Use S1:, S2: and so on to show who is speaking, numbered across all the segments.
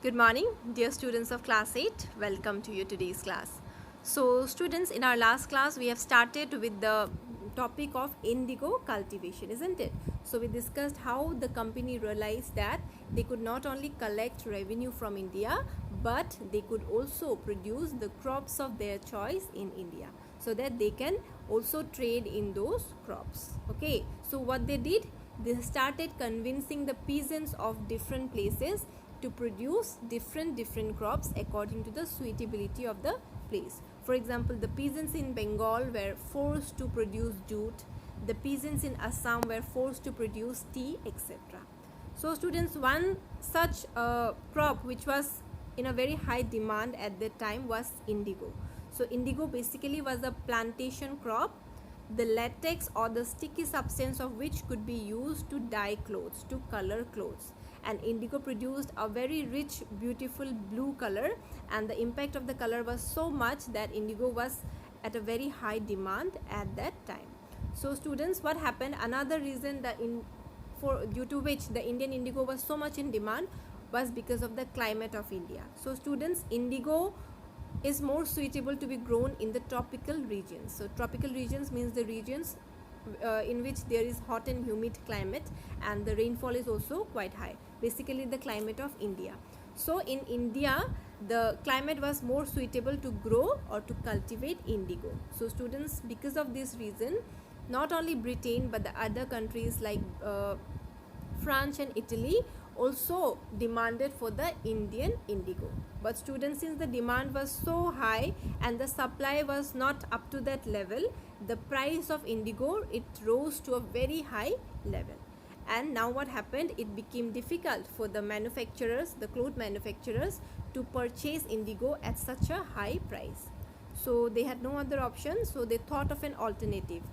S1: Good morning, dear students of class 8. Welcome to your today's class. So, students, in our last class, we have started with the topic of indigo cultivation, isn't it? So, we discussed how the company realized that they could not only collect revenue from India, but they could also produce the crops of their choice in India so that they can also trade in those crops. Okay, so what they did, they started convincing the peasants of different places to produce different crops according to the suitability of the place. For example, the peasants in Bengal were forced to produce jute, the peasants in Assam were forced to produce tea, etc. So students, one such crop which was in a very high demand at that time was indigo. So indigo basically was a plantation crop, the latex or the sticky substance of which could be used to dye clothes, to color clothes. And indigo produced a very rich, beautiful blue color, and the impact of the color was so much that indigo was at a very high demand at that time. So students, what happened, another reason that due to which the Indian indigo was so much in demand was because of the climate of India. So students, indigo is more suitable to be grown in the tropical regions. So tropical regions means the regions in which there is hot and humid climate, and the rainfall is also quite high, basically the climate of India. So in India, the climate was more suitable to grow or to cultivate indigo. So students, because of this reason, not only Britain but the other countries like France and Italy also demanded for the Indian indigo. But students, since the demand was so high and the supply was not up to that level, the price of indigo, it rose to a very high level. And now what happened, it became difficult for the manufacturers, the cloth manufacturers, to purchase indigo at such a high price. So they had no other option, so they thought of an alternative.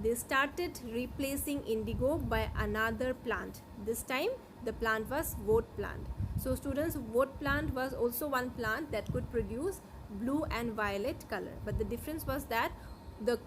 S1: They started replacing indigo by another plant. This time the plant was woad plant. So students, woad plant was also one plant that could produce blue and violet color, but the difference was that the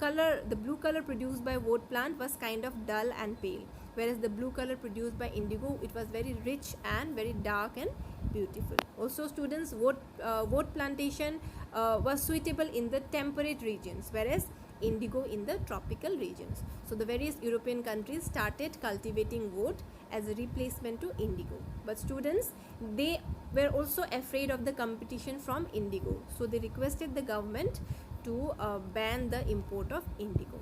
S1: blue color produced by woad plant was kind of dull and pale, whereas the blue color produced by indigo, it was very rich and very dark and beautiful. Also students, woad plantation was suitable in the temperate regions, whereas indigo in the tropical regions. So the various European countries started cultivating woad as a replacement to indigo. But students, they were also afraid of the competition from indigo, so they requested the government to ban the import of indigo.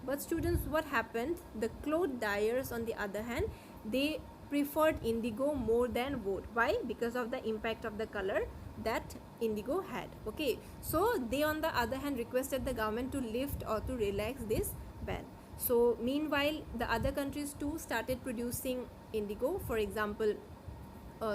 S1: But students, what happened, the cloth dyers on the other hand, they preferred indigo more than woad. Why? Because of the impact of the color that indigo had. Okay, so they on the other hand requested the government to lift or to relax this ban. So meanwhile, the other countries too started producing indigo. For example,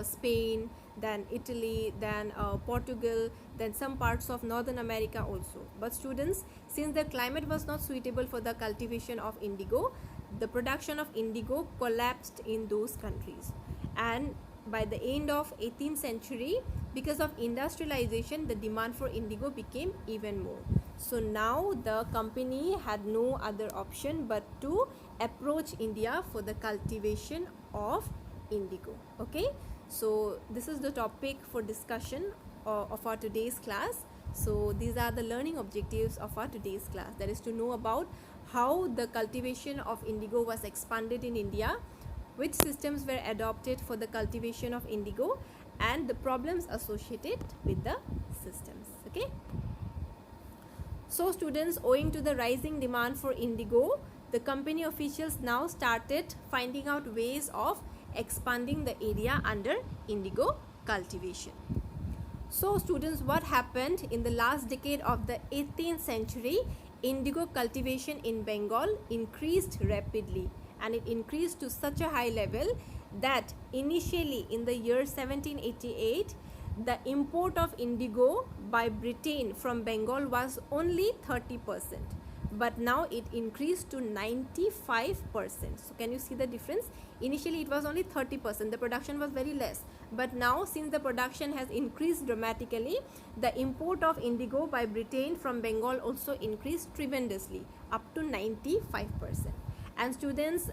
S1: Spain, then Italy, then Portugal, then some parts of Northern America also. But students, since the climate was not suitable for the cultivation of indigo, the production of indigo collapsed in those countries. And by the end of 18th century, because of industrialization, the demand for indigo became even more. So now the company had no other option but to approach India for the cultivation of indigo. Okay, so this is the topic for discussion of our today's class. So these are the learning objectives of our today's class, that is to know about how the cultivation of indigo was expanded in India, which systems were adopted for the cultivation of indigo, and the problems associated with the systems. Okay, so students, owing to the rising demand for indigo, the company officials now started finding out ways of expanding the area under indigo cultivation. So students, what happened in the last decade of the 18th century, indigo cultivation in Bengal increased rapidly, and it increased to such a high level that initially in the year 1788, the import of indigo by Britain from Bengal was only 30%. But now it increased to 95%. So can you see the difference? Initially it was only 30%, the production was very less, but now since the production has increased dramatically, the import of indigo by Britain from Bengal also increased tremendously up to 95%. And students,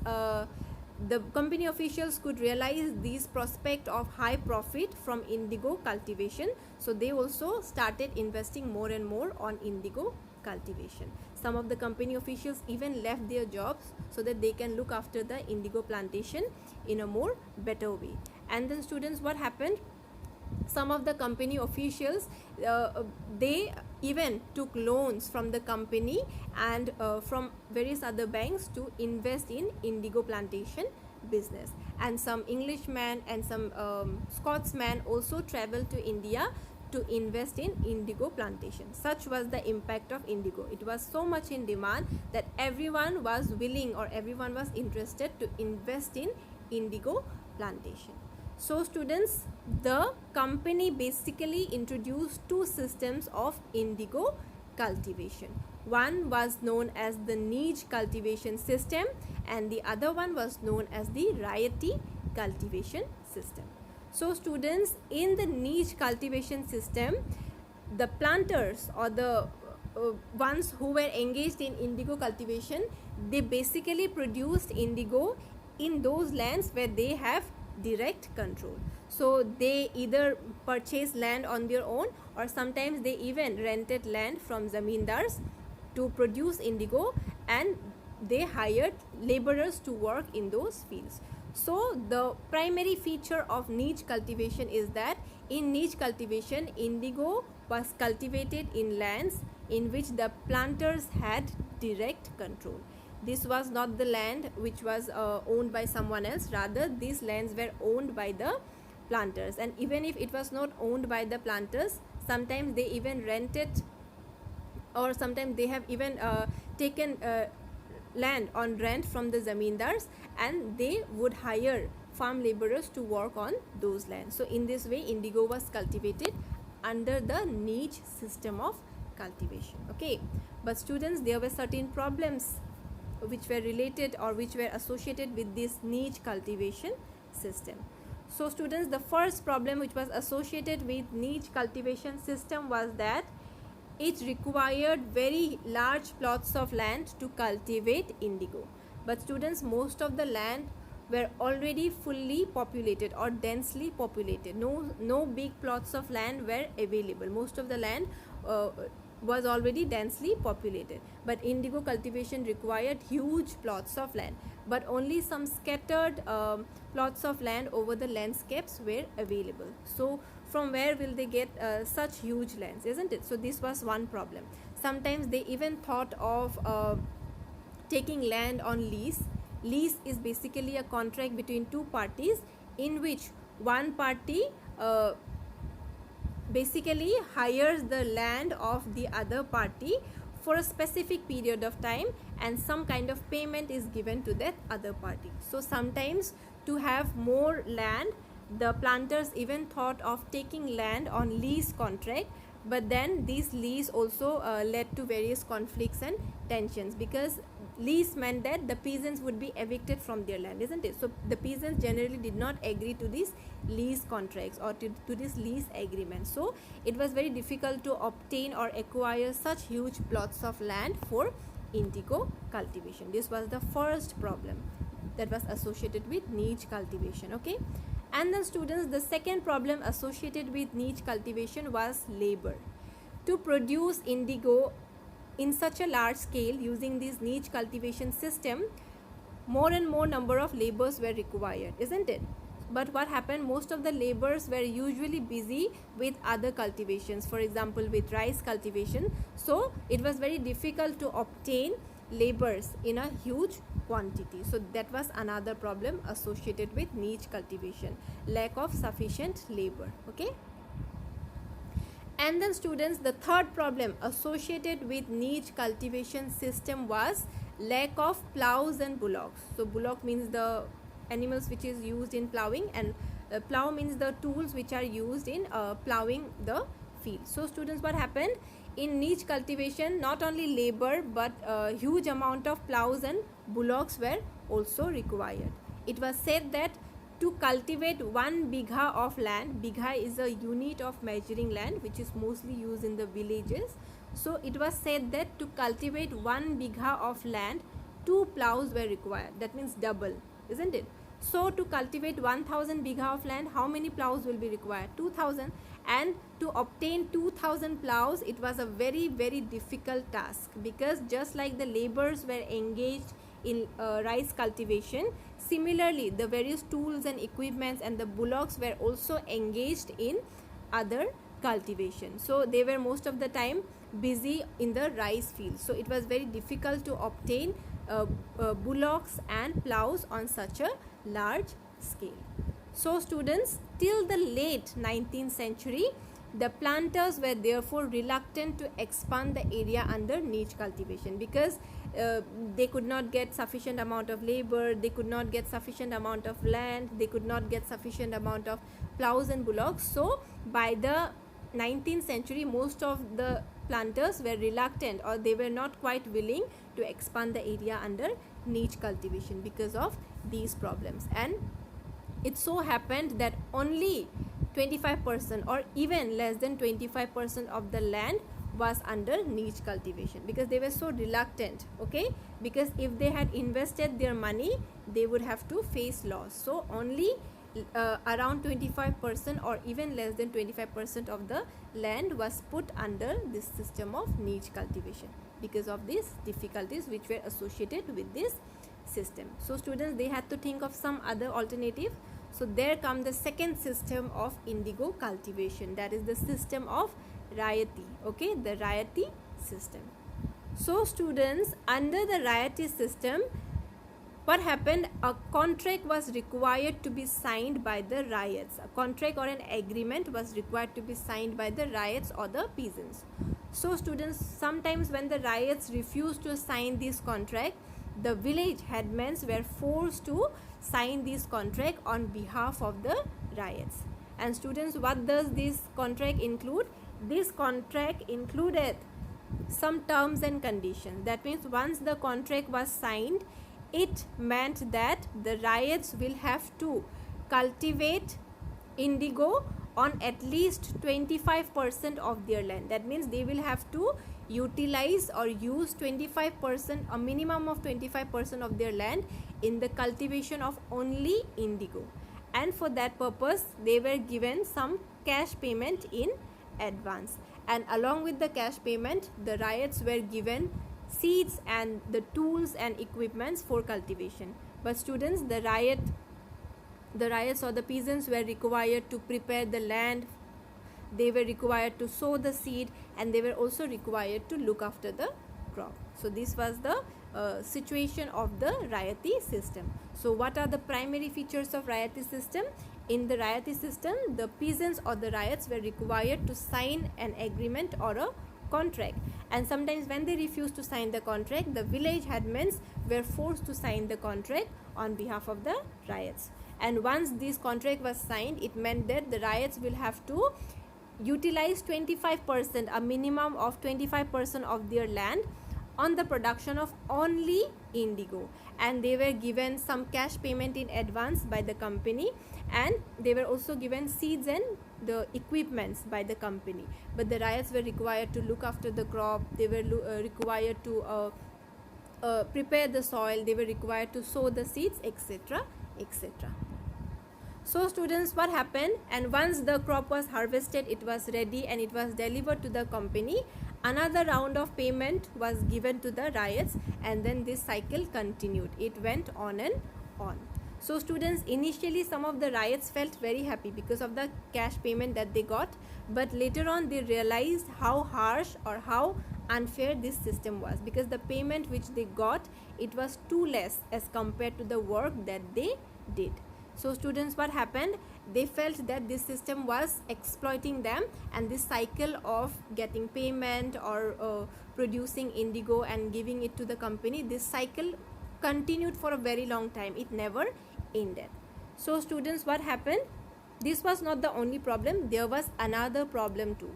S1: the company officials could realize these prospect of high profit from indigo cultivation, so they also started investing more and more on indigo cultivation. Some of the company officials even left their jobs so that they can look after the indigo plantation in a more better way. And then students, what happened, some of the company officials, they even took loans from the company and from various other banks to invest in indigo plantation business. And some Englishmen and some Scotsmen also traveled to India to invest in indigo plantation. Such was the impact of indigo. It was so much in demand that everyone was willing or everyone was interested to invest in indigo plantation. So students, the company basically introduced two systems of indigo cultivation. One was known as the niche cultivation system and the other one was known as the variety cultivation system. So students, in the niche cultivation system, the planters or the ones who were engaged in indigo cultivation, they basically produced indigo in those lands where they have direct control. So they either purchased land on their own or sometimes they even rented land from zamindars to produce indigo, and they hired laborers to work in those fields. So the primary feature of niche cultivation is that in niche cultivation, indigo was cultivated in lands in which the planters had direct control. This was not the land which was owned by someone else, rather these lands were owned by the planters. And even if it was not owned by the planters, sometimes they even rented, or sometimes they have even taken land on rent from the zamindars, and they would hire farm laborers to work on those lands. So in this way, indigo was cultivated under the niche system of cultivation. Okay, but students, there were certain problems which were related or which were associated with this niche cultivation system. So students, the first problem which was associated with niche cultivation system was that it required very large plots of land to cultivate indigo. But students, most of the land were already fully populated or densely populated. No big plots of land were available. Most of the land was already densely populated, but indigo cultivation required huge plots of land, but only some scattered plots of land over the landscapes were available. So from where will they get such huge lands, isn't it? So this was one problem. Sometimes they even thought of taking land on lease. Lease is basically a contract between two parties in which one party basically hires the land of the other party for a specific period of time, and some kind of payment is given to that other party. So sometimes to have more land, the planters even thought of taking land on lease contract, but then this lease also led to various conflicts and tensions, because lease meant that the peasants would be evicted from their land, isn't it? So the peasants generally did not agree to these lease contracts or to this lease agreement. So it was very difficult to obtain or acquire such huge plots of land for indigo cultivation. This was the first problem that was associated with niche cultivation. Okay, and then students, the second problem associated with niche cultivation was labor. To produce indigo in such a large scale using this niche cultivation system, more and more number of laborers were required, isn't it? But what happened, most of the laborers were usually busy with other cultivations, for example with rice cultivation. So it was very difficult to obtain laborers in a huge quantity. So that was another problem associated with niche cultivation, lack of sufficient labor. Okay, and then students, the third problem associated with niche cultivation system was lack of plows and bullocks. So bullock means the animals which is used in plowing, and plow means the tools which are used in plowing the field. So students, what happened in niche cultivation, not only labor but huge amount of plows and bullocks were also required. It was said that to cultivate 1 bigha of land, bigha is a unit of measuring land which is mostly used in the villages. So it was said that to cultivate 1 bigha of land, 2 plows were required. That means double. isn't it? So to cultivate 1000 bigha of land, how many plows will be required? 2000. And to obtain 2000 plows, it was a very, very difficult task, because just like the laborers were engaged in rice cultivation, similarly the various tools and equipments and the bullocks were also engaged in other cultivation. So they were most of the time busy in the rice field. So it was very difficult to obtain bullocks and plows on such a large scale. So students, till the late 19th century, the planters were therefore reluctant to expand the area under niche cultivation, because they could not get sufficient amount of labor, they could not get sufficient amount of land, they could not get sufficient amount of plows and bullocks. So by the 19th century, most of the planters were reluctant, or they were not quite willing to expand the area under niche cultivation because of these problems. And it so happened that only 25% or even less than 25% of the land was under niche cultivation, because they were so reluctant, okay, because if they had invested their money, they would have to face loss. So only around 25% or even less than 25% of the land was put under this system of niche cultivation because of these difficulties which were associated with this system. So students, they had to think of some other alternative. So there come the second system of indigo cultivation, that is the system of Rayati, okay, the Rayati system. So students, under the Rayati system, what happened? A contract was required to be signed by the ryots. A contract or an agreement was required to be signed by the ryots or the peasants. So students, sometimes when the ryots refused to sign this contract, the village headmen were forced to sign this contract on behalf of the ryots. And students, what does this contract include? This contract included some terms and conditions. That means once the contract was signed, it meant that the ryots will have to cultivate indigo on at least 25% of their land. That means they will have to utilize or use 25%, a minimum of 25% of their land in the cultivation of only indigo. And for that purpose, they were given some cash payment in advance. And along with the cash payment, the ryots were given seeds and the tools and equipments for cultivation. But students, the ryots or the peasants were required to prepare the land, they were required to sow the seed, and they were also required to look after the crop. So this was the situation of the Rayati system. So what are the primary features of Rayati system? In the Rayati system, the peasants or the ryots were required to sign an agreement or a contract, and sometimes when they refused to sign the contract, the village headmen were forced to sign the contract on behalf of the ryots. And once this contract was signed, it meant that the ryots will have to utilize 25%, a minimum of 25% of their land on the production of only indigo, and they were given some cash payment in advance by the company, and they were also given seeds and the equipments by the company. But the ryots were required to look after the crop, they were required to prepare the soil, they were required to sow the seeds, etc., etc. So students, what happened? And once the crop was harvested, it was ready and it was delivered to the company, another round of payment was given to the ryots, and then this cycle continued. It went on and on. So students, initially some of the ryots felt very happy because of the cash payment that they got, but later on they realized how harsh or how unfair this system was, because the payment which they got, it was too less as compared to the work that they did. So students, what happened? They felt that this system was exploiting them, and this cycle of getting payment or producing indigo and giving it to the company, this cycle continued for a very long time. It never ended. So students, what happened? This was not the only problem. There was another problem too.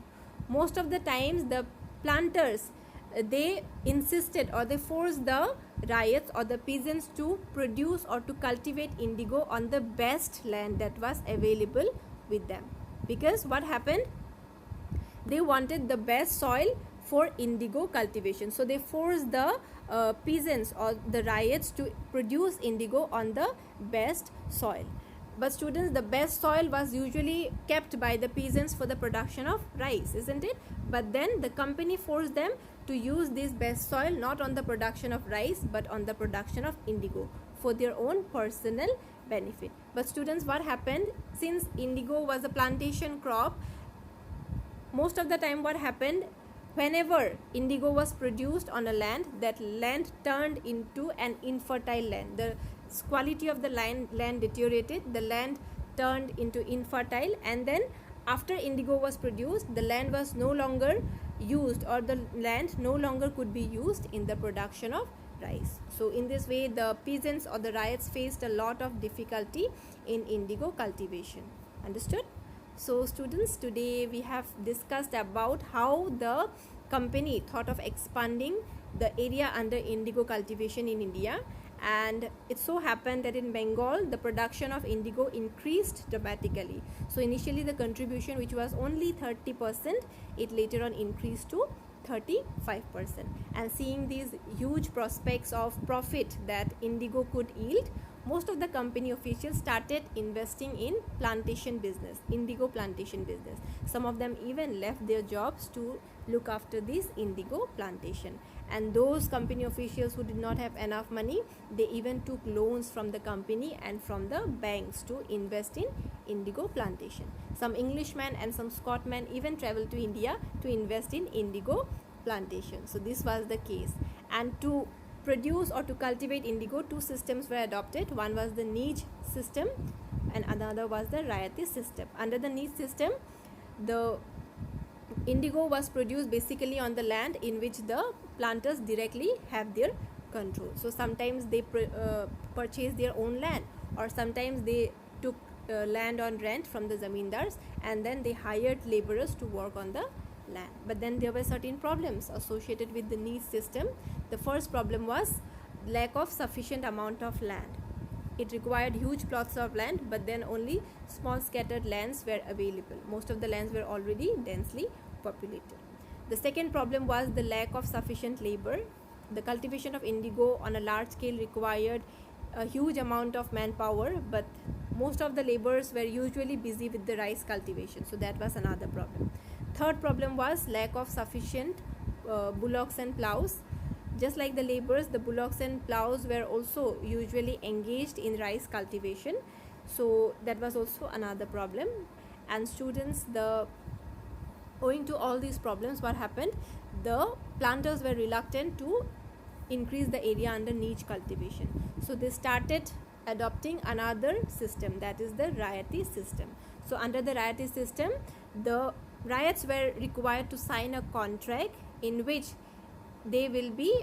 S1: Most of the times the planters, they insisted or they forced the ryots or the peasants to produce or to cultivate indigo on the best land that was available with them, because what happened? They wanted the best soil for indigo cultivation. So they forced the peasants or the ryots to produce indigo on the best soil. But students, the best soil was usually kept by the peasants for the production of rice, isn't it? But then the company forced them to use this best soil not on the production of rice but on the production of indigo for their own personal benefit. But students, what happened, since indigo was a plantation crop, most of the time what happened, whenever indigo was produced on a land, that land turned into an infertile land. The quality of the land deteriorated, the land turned into infertile, and then after indigo was produced, the land was no longer used, or the land no longer could be used in the production of rice. So in this way, the peasants or the ryots faced a lot of difficulty in indigo cultivation. Understood? So students, today we have discussed about how the company thought of expanding the area under indigo cultivation in India, and it so happened that in Bengal the production of indigo increased dramatically. So initially the contribution, which was only 30%, it later on increased to 35%. And seeing these huge prospects of profit that indigo could yield, most of the company officials started investing in plantation business, indigo plantation business. Some of them even left their jobs to look after this indigo plantation. And those company officials who did not have enough money, they even took loans from the company and from the banks to invest in indigo plantation. Some Englishmen and some Scotmen even traveled to India to invest in indigo plantation. So this was the case. And to produce or to cultivate indigo, two systems were adopted. One was the niche system and another was the Rayati system. Under the niche system, the indigo was produced basically on the land in which the planters directly have their control. So sometimes they purchased their own land, or sometimes they took land on rent from the zamindars, and then they hired laborers to work on the land. But then there were certain problems associated with the niche system. The first problem was lack of sufficient amount of land. It required huge plots of land, but then only small scattered lands were available. Most of the lands were already densely populated. The second problem was the lack of sufficient labor. The cultivation of indigo on a large scale required a huge amount of manpower, but most of the laborers were usually busy with the rice cultivation. So that was another problem. Third problem was lack of sufficient bullocks and plows. Just like the laborers, the bullocks and plows were also usually engaged in rice cultivation. So that was also another problem. And students, owing to all these problems, what happened? The planters were reluctant to increase the area under niche cultivation. So they started adopting another system, that is the Rayati system. So under the Rayati system, the ryots were required to sign a contract in which they will be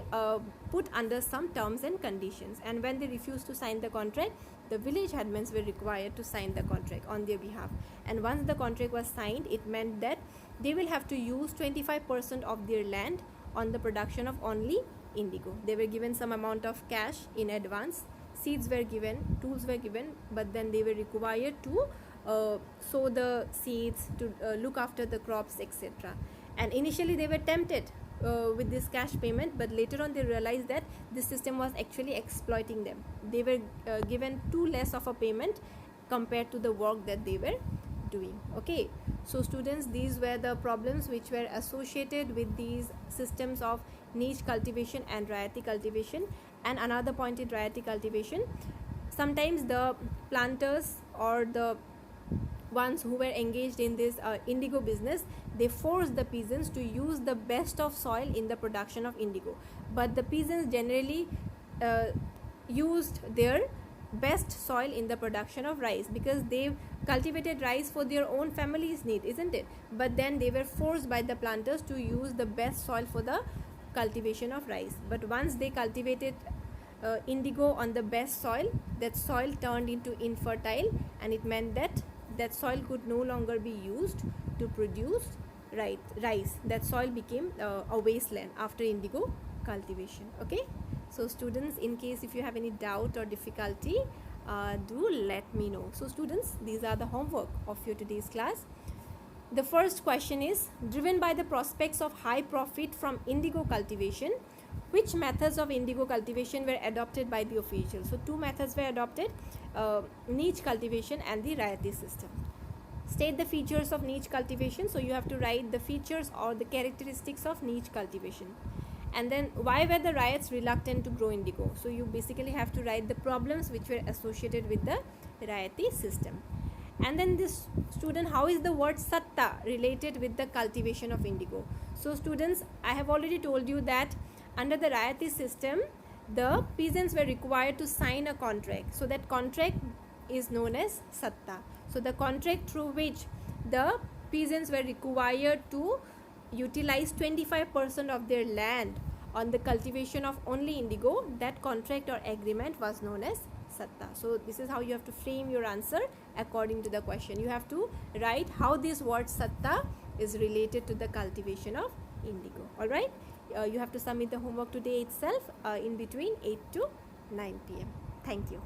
S1: put under some terms and conditions, and when they refused to sign the contract, the village headmen were required to sign the contract on their behalf. And once the contract was signed, it meant that they will have to use 25% of their land on the production of only indigo. They were given some amount of cash in advance, seeds were given, tools were given, but then they were required to sow the seeds, to look after the crops, etc. And initially they were tempted with this cash payment, but later on they realized that this system was actually exploiting them. They were given too less of a payment compared to the work that they were doing. Okay, so students, these were the problems which were associated with these systems of niche cultivation and Rayati cultivation. And another point in Rayati cultivation, sometimes the planters or the ones who were engaged in this indigo business, they forced the peasants to use the best of soil in the production of indigo. But the peasants generally used their best soil in the production of rice, because they cultivated rice for their own family's need, isn't it? But then they were forced by the planters to use the best soil for the cultivation of rice. But once they cultivated indigo on the best soil, that soil turned into infertile, and it meant that that soil could no longer be used to produce rice. That soil became a wasteland after indigo cultivation. Okay, so students, in case if you have any doubt or difficulty, do let me know. So students, these are the homework of your today's class. The first question is, driven by the prospects of high profit from indigo cultivation, which methods of indigo cultivation were adopted by the officials? So two methods were adopted, niche cultivation and the Rayati system. State the features of niche cultivation. So you have to write the features or the characteristics of niche cultivation. And then, why were the riots reluctant to grow indigo? So you basically have to write the problems which were associated with the Rayati system. And then this student, how is the word satta related with the cultivation of indigo? So students, I have already told you that under the Rayati system, the peasants were required to sign a contract. So that contract is known as satta. So the contract through which the peasants were required to utilize 25% of their land on the cultivation of only indigo, that contract or agreement was known as satta. So this is how you have to frame your answer according to the question. You have to write how this word satta is related to the cultivation of indigo. Alright, you have to submit the homework today itself in between 8 to 9 p.m. Thank you.